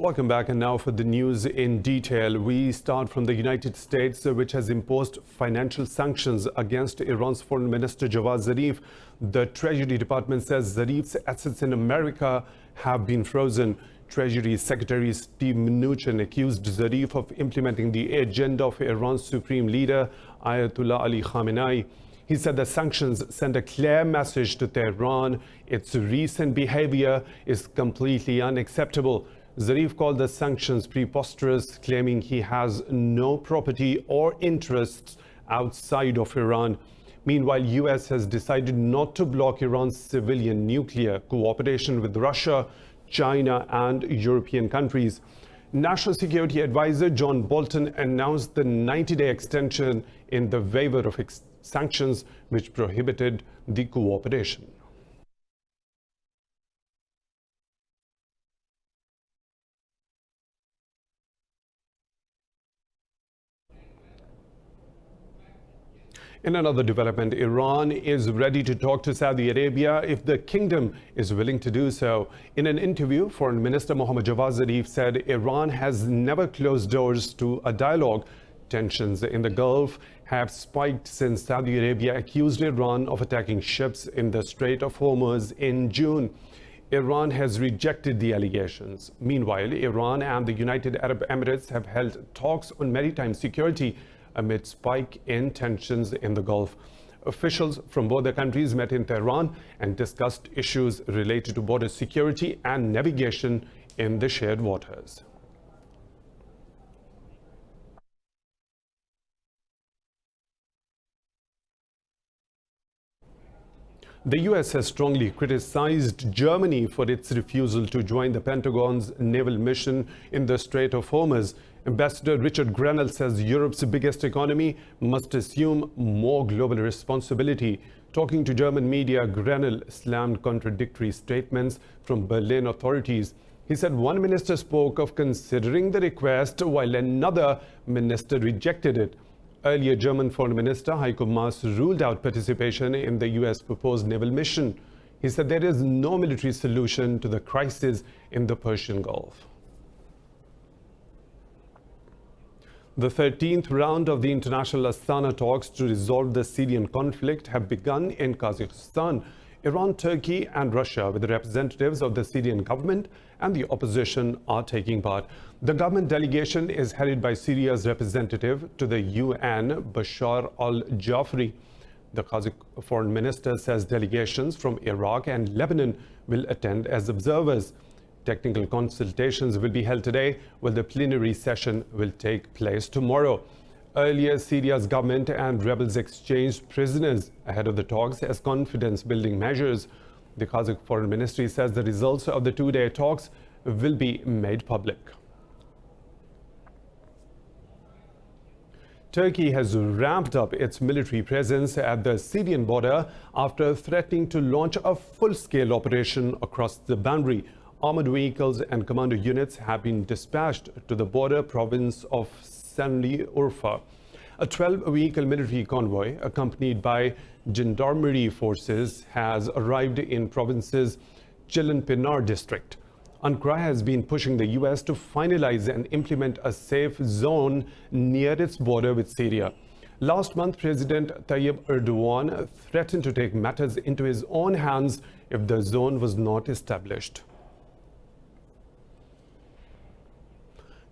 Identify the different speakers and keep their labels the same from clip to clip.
Speaker 1: Welcome back, and now for the news in detail. We start from the United States, which has imposed financial sanctions against Iran's Foreign Minister Javad Zarif. The Treasury Department says Zarif's assets in America have been frozen. Treasury Secretary Steve Mnuchin accused Zarif of implementing the agenda of Iran's supreme leader, Ayatollah Ali Khamenei. He said the sanctions send a clear message to Tehran. Its recent behavior is completely unacceptable. Zarif called the sanctions preposterous, claiming he has no property or interests outside of Iran. Meanwhile, US has decided not to block Iran's civilian nuclear cooperation with Russia, China, and European countries. National Security Advisor John Bolton announced the 90-day extension in the waiver of sanctions, which prohibited the cooperation. In another development, Iran is ready to talk to Saudi Arabia if the kingdom is willing to do so. In an interview, Foreign Minister Mohammad Javad Zarif said Iran has never closed doors to a dialogue. Tensions in the Gulf have spiked since Saudi Arabia accused Iran of attacking ships in the Strait of Hormuz in June. Iran has rejected the allegations. Meanwhile, Iran and the United Arab Emirates have held talks on maritime security amid spike in tensions in the Gulf. Officials from both the countries met in Tehran and discussed issues related to border security and navigation in the shared waters. The US has strongly criticized Germany for its refusal to join the Pentagon's naval mission in the Strait of Hormuz. Ambassador Richard Grenell says Europe's biggest economy must assume more global responsibility. Talking to German media, Grenell slammed contradictory statements from Berlin authorities. He said one minister spoke of considering the request while another minister rejected it. Earlier, German Foreign Minister Heiko Maas ruled out participation in the US proposed naval mission. He said there is no military solution to the crisis in the Persian Gulf. The 13th round of the international Astana talks to resolve the Syrian conflict have begun in Kazakhstan. Iran, Turkey, and Russia, with representatives of the Syrian government and the opposition, are taking part. The government delegation is headed by Syria's representative to the UN, Bashar al-Jafri. The Kazakh foreign minister says delegations from Iraq and Lebanon will attend as observers. Technical consultations will be held today, while the plenary session will take place tomorrow. Earlier, Syria's government and rebels exchanged prisoners ahead of the talks as confidence-building measures. The Kazakh Foreign Ministry says the results of the two-day talks will be made public. Turkey has ramped up its military presence at the Syrian border after threatening to launch a full-scale operation across the boundary. Armored vehicles and commando units have been dispatched to the border province of Sanli-Urfa. A 12-vehicle military convoy accompanied by gendarmerie forces has arrived in province's Chilan-Pinar district. Ankara has been pushing the US to finalize and implement a safe zone near its border with Syria. Last month, President Tayyip Erdogan threatened to take matters into his own hands if the zone was not established.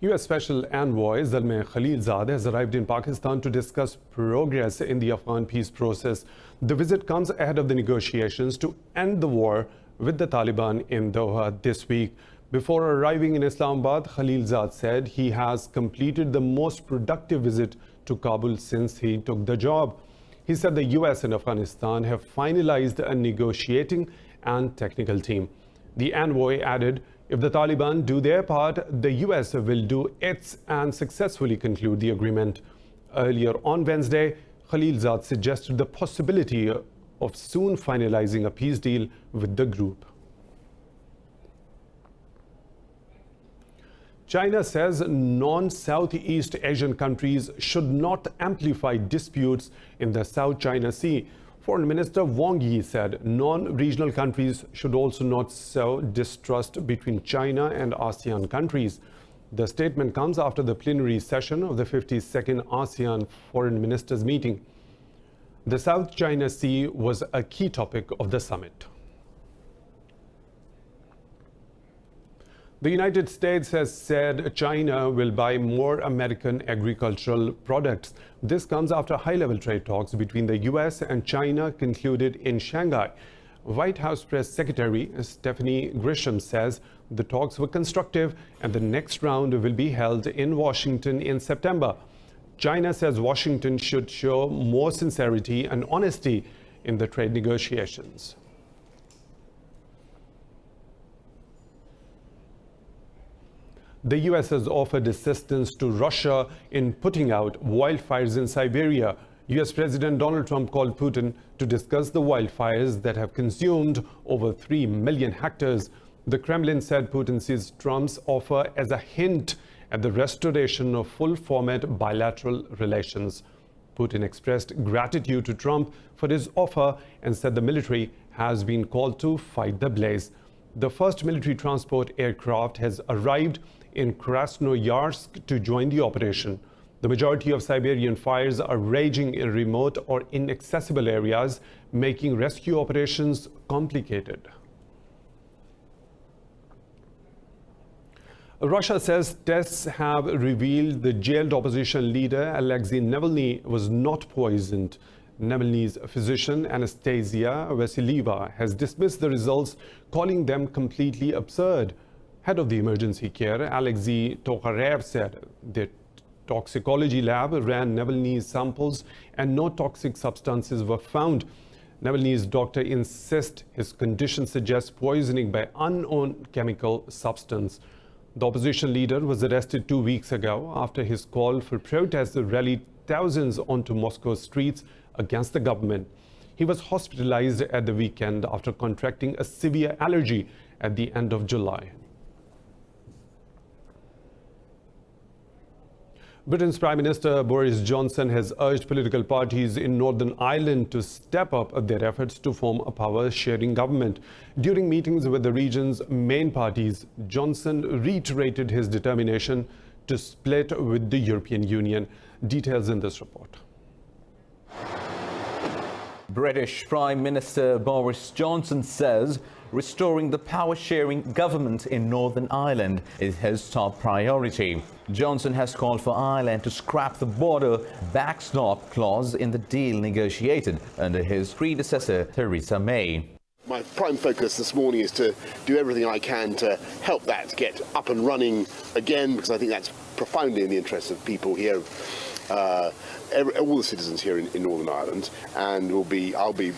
Speaker 1: US Special Envoy Zalmay Khalilzad has arrived in Pakistan to discuss progress in the Afghan peace process. The visit comes ahead of the negotiations to end the war with the Taliban in Doha this week. Before arriving in Islamabad, Khalilzad said he has completed the most productive visit to Kabul since he took the job. He said the US and Afghanistan have finalized a negotiating and technical team. The envoy added, if the Taliban do their part, the US will do its and successfully conclude the agreement. Earlier on Wednesday, Khalilzad suggested the possibility of soon finalizing a peace deal with the group. China says non-Southeast Asian countries should not amplify disputes in the South China Sea. Foreign Minister Wang Yi said non-regional countries should also not sow distrust between China and ASEAN countries. The statement comes after the plenary session of the 52nd ASEAN Foreign Ministers meeting. The South China Sea was a key topic of the summit. The United States has said China will buy more American agricultural products. This comes after high-level trade talks between the U.S. and China concluded in Shanghai. White House Press Secretary Stephanie Grisham says the talks were constructive and the next round will be held in Washington in September. China says Washington should show more sincerity and honesty in the trade negotiations. The U.S. has offered assistance to Russia in putting out wildfires in Siberia. U.S. President Donald Trump called Putin to discuss the wildfires that have consumed over 3 million hectares. The Kremlin said Putin sees Trump's offer as a hint at the restoration of full-format bilateral relations. Putin expressed gratitude to Trump for his offer and said the military has been called to fight the blaze. The first military transport aircraft has arrived in Krasnoyarsk to join the operation. The majority of Siberian fires are raging in remote or inaccessible areas, making rescue operations complicated. Russia says tests have revealed the jailed opposition leader Alexei Navalny was not poisoned. Navalny's physician Anastasia Vassilieva has dismissed the results, calling them completely absurd. Head of the emergency care, Alexei Tokharev, said the toxicology lab ran Navalny's samples and no toxic substances were found. Navalny's doctor insists his condition suggests poisoning by unknown chemical substance. The opposition leader was arrested 2 weeks ago after his call for protest rallied thousands onto Moscow's streets against the government. He was hospitalized at the weekend after contracting a severe allergy at the end of July. Britain's Prime Minister Boris Johnson has urged political parties in Northern Ireland to step up their efforts to form a power-sharing government. During meetings with the region's main parties, Johnson reiterated his determination to split with the European Union. Details in this report.
Speaker 2: British Prime Minister Boris Johnson says restoring the power-sharing government in Northern Ireland is his top priority. Johnson has called for Ireland to scrap the border backstop clause in the deal negotiated under his predecessor Theresa May.
Speaker 3: My prime focus this morning is to do everything I can to help that get up and running again, because I think that's profoundly in the interest of people here, all the citizens here in Northern Ireland, and I'll be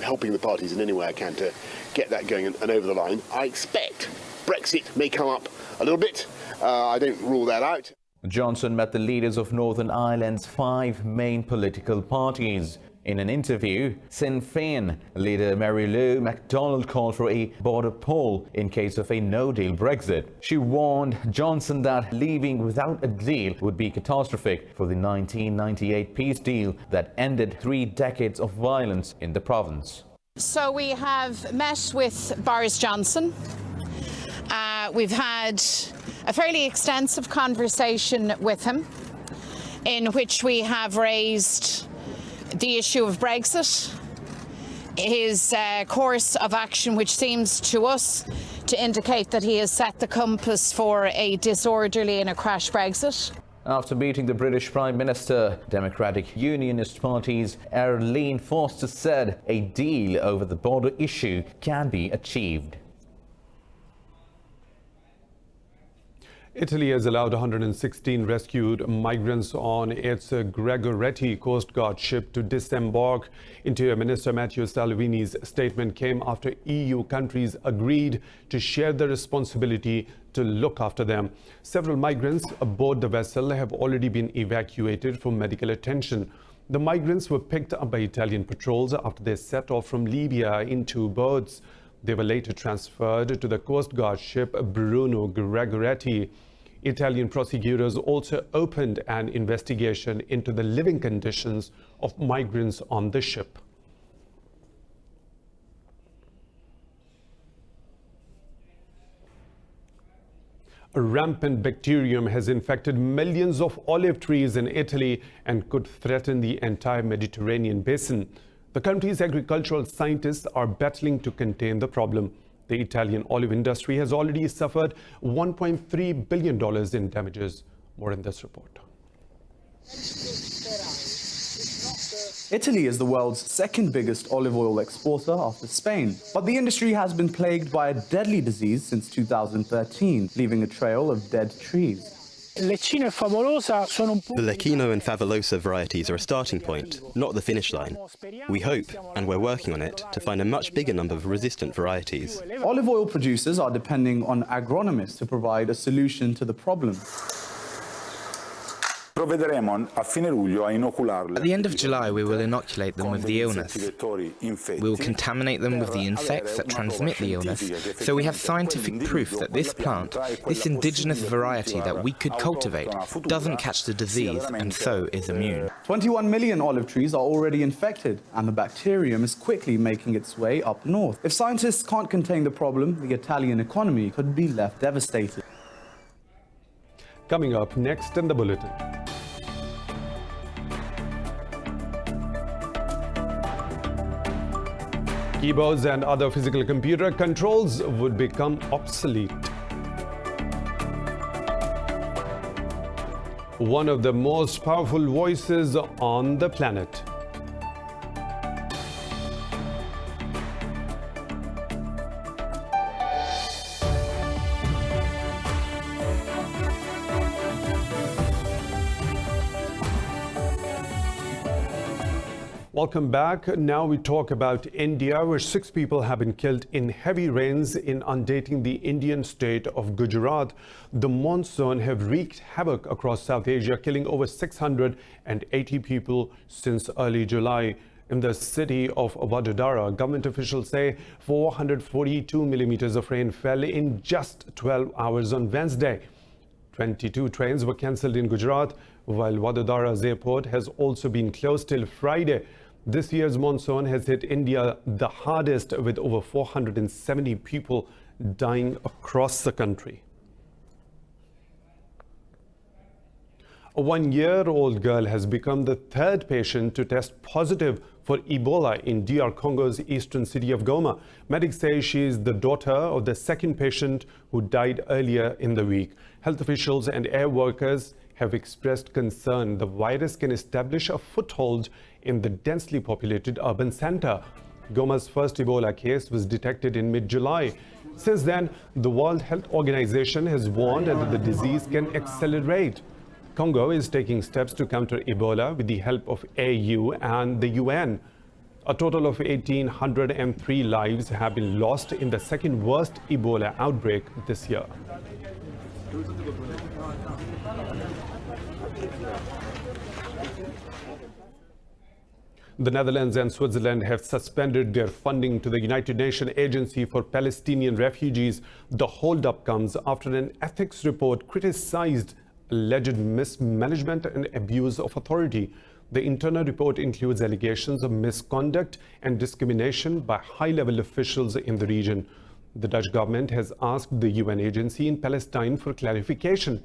Speaker 3: helping the parties in any way I can to get that going and over the line. I expect Brexit may come up a little bit. I don't rule that out.
Speaker 2: Johnson met the leaders of Northern Ireland's 5 main political parties. In an interview, Sinn Féin leader Mary Lou MacDonald called for a border poll in case of a no-deal Brexit. She warned Johnson that leaving without a deal would be catastrophic for the 1998 peace deal that ended 3 decades of violence in the province.
Speaker 4: So we have met with Boris Johnson. We've had a fairly extensive conversation with him in which we have raised the issue of Brexit, his course of action, which seems to us to indicate that he has set the compass for a disorderly and a crash Brexit.
Speaker 2: After meeting the British Prime Minister, Democratic Unionist Party's Arlene Foster said a deal over the border issue can be achieved.
Speaker 1: Italy has allowed 116 rescued migrants on its Gregoretti Coast Guard ship to disembark. Interior Minister Matteo Salvini's statement came after EU countries agreed to share the responsibility to look after them. Several migrants aboard the vessel have already been evacuated for medical attention. The migrants were picked up by Italian patrols after they set off from Libya in 2 boats. They were later transferred to the Coast Guard ship Bruno Gregoretti. Italian prosecutors also opened an investigation into the living conditions of migrants on the ship. A rampant bacterium has infected millions of olive trees in Italy and could threaten the entire Mediterranean basin. The country's agricultural scientists are battling to contain the problem. The Italian olive industry has already suffered $1.3 billion in damages. More in this report.
Speaker 5: Italy is the world's second biggest olive oil exporter after Spain. But the industry has been plagued by a deadly disease since 2013, leaving a trail of dead trees.
Speaker 6: The Lecchino and Favolosa varieties are a starting point, not the finish line. We hope, and we're working on it, to find a much bigger number of resistant varieties.
Speaker 5: Olive oil producers are depending on agronomists to provide a solution to the problem.
Speaker 7: At
Speaker 8: the end of July, we will inoculate them with the illness. We will contaminate them with the insects that transmit the illness, so we have scientific proof that this plant, this indigenous variety that we could cultivate, doesn't catch the disease and so is immune.
Speaker 5: 21 million olive trees are already infected, and the bacterium is quickly making its way up north. If scientists can't contain the problem, the Italian economy could be left devastated.
Speaker 1: Coming up next in the Bulletin. Keyboards and other physical computer controls would become obsolete. One of the most powerful voices on the planet. Welcome back. Now we talk about India, where 6 people have been killed in heavy rains inundating the Indian state of Gujarat. The monsoon have wreaked havoc across South Asia, killing over 680 people since early July. In the city of Vadodara, government officials say 442 millimeters of rain fell in just 12 hours on Wednesday. 22 trains were cancelled in Gujarat, while Vadodara's airport has also been closed till Friday. This year's monsoon has hit India the hardest, with over 470 people dying across the country. A 1-year-old girl has become the 3rd patient to test positive for Ebola in DR Congo's eastern city of Goma. Medics say she is the daughter of the 2nd patient who died earlier in the week. Health officials and air workers have expressed concern the virus can establish a foothold in the densely populated urban center. Goma's first Ebola case was detected in mid-July. Since then, the World Health Organization has warned that the disease can accelerate. Congo is taking steps to counter Ebola with the help of AU and the UN. A total of 1,803 lives have been lost in the 2nd worst Ebola outbreak this year. The Netherlands and Switzerland have suspended their funding to the United Nations Agency for Palestinian Refugees. The holdup comes after an ethics report criticized alleged mismanagement and abuse of authority. The internal report includes allegations of misconduct and discrimination by high-level officials in the region. The Dutch government has asked the UN agency in Palestine for clarification.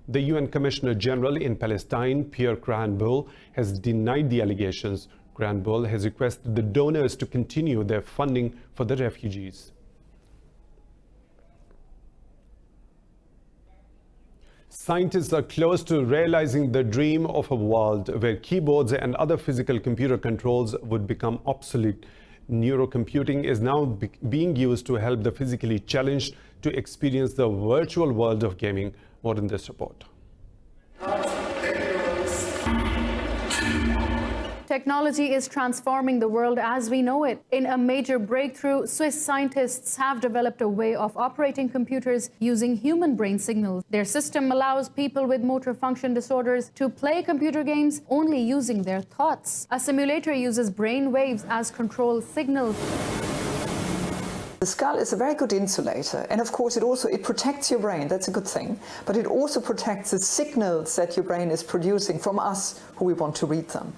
Speaker 1: The UN Commissioner General in Palestine, Pierre Cranbull, has denied the allegations. Cranbull has requested the donors to continue their funding for the refugees. Scientists are close to realizing the dream of a world where keyboards and other physical computer controls would become obsolete. Neurocomputing is now being used to help the physically challenged to experience the virtual world of gaming. More in this report.
Speaker 9: Technology is transforming the world as we know it. In a major breakthrough, Swiss scientists have developed a way of operating computers using human brain signals. Their system allows people with motor function disorders to play computer games only using their thoughts. A simulator uses brain waves as control signals.
Speaker 10: The skull is a very good insulator, and of course it protects your brain, that's a good thing, but it also protects the signals that your brain is producing from us who we want to read them.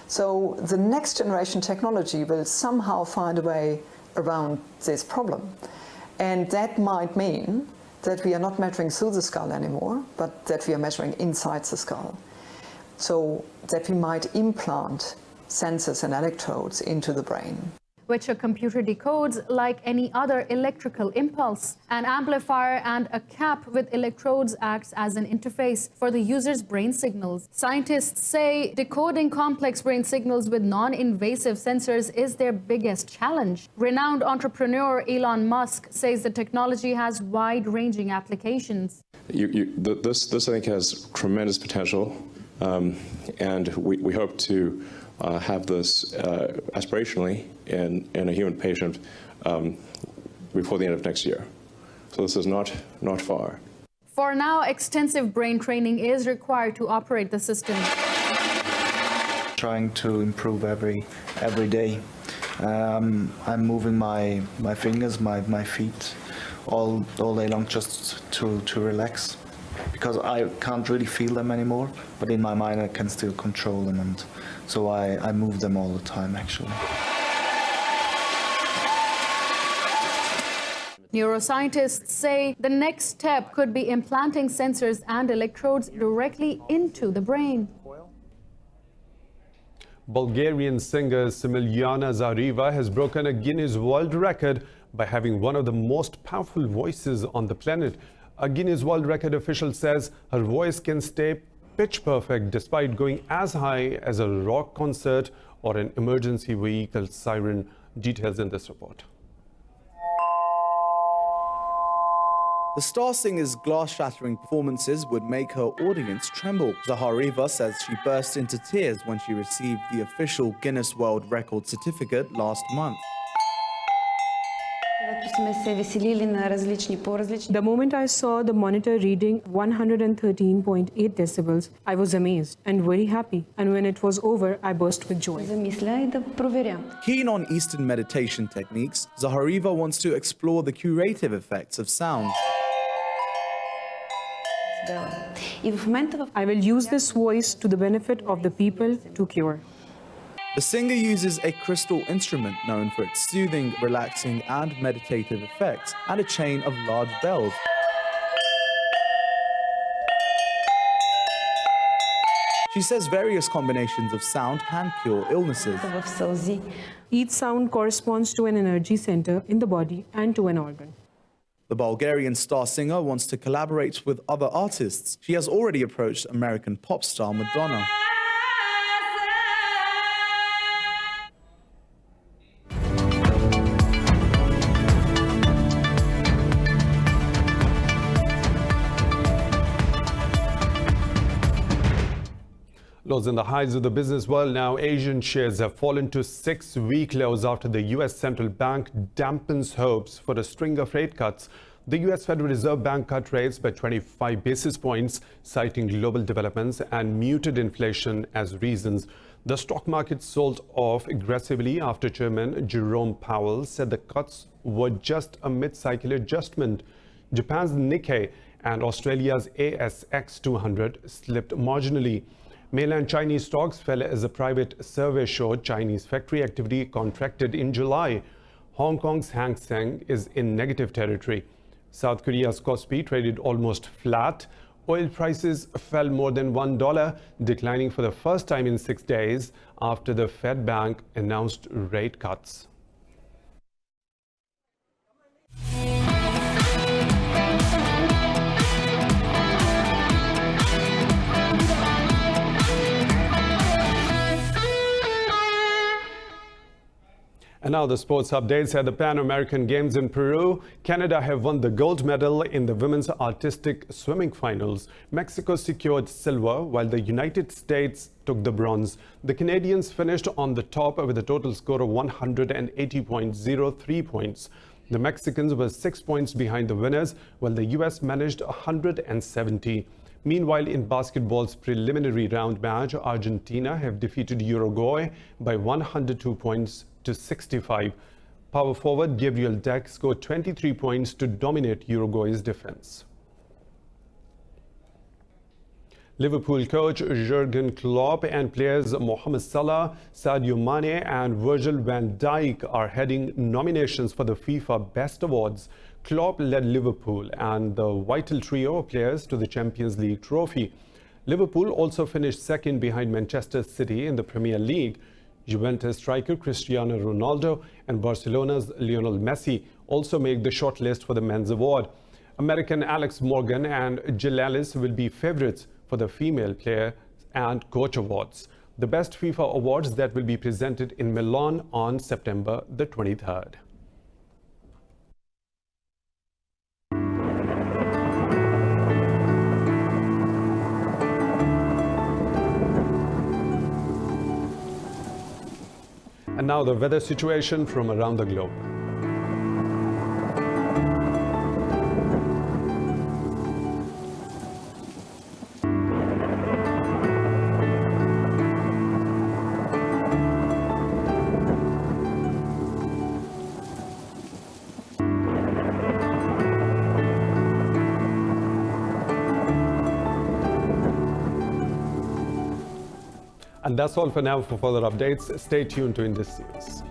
Speaker 10: So the next generation technology will somehow find a way around this problem, and that might mean that we are not measuring through the skull anymore, but that we are measuring inside the skull. So that we might implant sensors and electrodes into the brain,
Speaker 9: which a computer decodes like any other electrical impulse. An amplifier and a cap with electrodes acts as an interface for the user's brain signals. Scientists say decoding complex brain signals with non-invasive sensors is their biggest challenge. Renowned entrepreneur Elon Musk says the technology has wide-ranging applications.
Speaker 7: This I think has tremendous potential, and we hope to have this aspirationally in a human patient before the end of next year. So this is not far.
Speaker 9: For now, extensive brain training is required to operate the system.
Speaker 11: Trying to improve every day. I'm moving my fingers, my feet all day long just to relax, because I can't really feel them anymore, but in my mind I can still control them, and so I move them all the time actually.
Speaker 9: Neuroscientists say the next step could be implanting sensors and electrodes directly into the brain.
Speaker 1: Bulgarian singer Smiljana Zarieva has broken a Guinness World Record by having one of the most powerful voices on the planet. A Guinness World Record official says her voice can stay pitch perfect despite going as high as a rock concert or an emergency vehicle siren. Details in this report.
Speaker 5: The star singer's glass-shattering performances would make her audience tremble. Zarieva says she burst into tears when she received the official Guinness World Record certificate last month.
Speaker 12: The moment I saw the monitor reading 113.8 decibels, I was amazed and very happy. And when it was over, I burst with joy.
Speaker 5: Keen on Eastern meditation techniques, Zarieva wants to explore the curative effects of sound.
Speaker 12: I will use this voice to the benefit of the people to cure.
Speaker 5: The singer uses a crystal instrument known for its soothing, relaxing, and meditative effects, and a chain of large bells. She says various combinations of sound can cure illnesses.
Speaker 12: Each sound corresponds to an energy center in the body and to an organ.
Speaker 5: The Bulgarian star singer wants to collaborate with other artists. She has already approached American pop star Madonna.
Speaker 1: Lows in the highs of the business world now. Asian shares have fallen to 6-week lows after the U.S. Central Bank dampens hopes for a string of rate cuts. The U.S. Federal Reserve Bank cut rates by 25 basis points, citing global developments and muted inflation as reasons. The stock market sold off aggressively after Chairman Jerome Powell said the cuts were just a mid-cycle adjustment. Japan's Nikkei and Australia's ASX 200 slipped marginally. Mainland Chinese stocks fell as a private survey showed Chinese factory activity contracted in July. Hong Kong's Hang Seng is in negative territory. South Korea's Kospi traded almost flat. Oil prices fell more than $1, declining for the first time in 6 days after the Fed Bank announced rate cuts. And now the sports updates at the Pan American Games in Peru. Canada have won the gold medal in the women's artistic swimming finals. Mexico secured silver, while the United States took the bronze. The Canadians finished on the top with a total score of 180.03 points. The Mexicans were 6 points behind the winners, while the US managed 170. Meanwhile, in basketball's preliminary round match, Argentina have defeated Uruguay by 102 points to 65. Power forward Gabriel Deck scored 23 points to dominate Uruguay's defense. Liverpool coach Jurgen Klopp and players Mohamed Salah, Sadio Mane and Virgil van Dijk are heading nominations for the FIFA Best Awards. Klopp led Liverpool and the vital trio of players to the Champions League trophy. Liverpool also finished second behind Manchester City in the Premier League. Juventus striker Cristiano Ronaldo and Barcelona's Lionel Messi also make the shortlist for the men's award. American Alex Morgan and Jill Ellis will be favorites for the female player and coach awards, the best FIFA awards that will be presented in Milan on September the 23rd. And now the weather situation from around the globe. And that's all for now. For further updates, stay tuned to Indus News.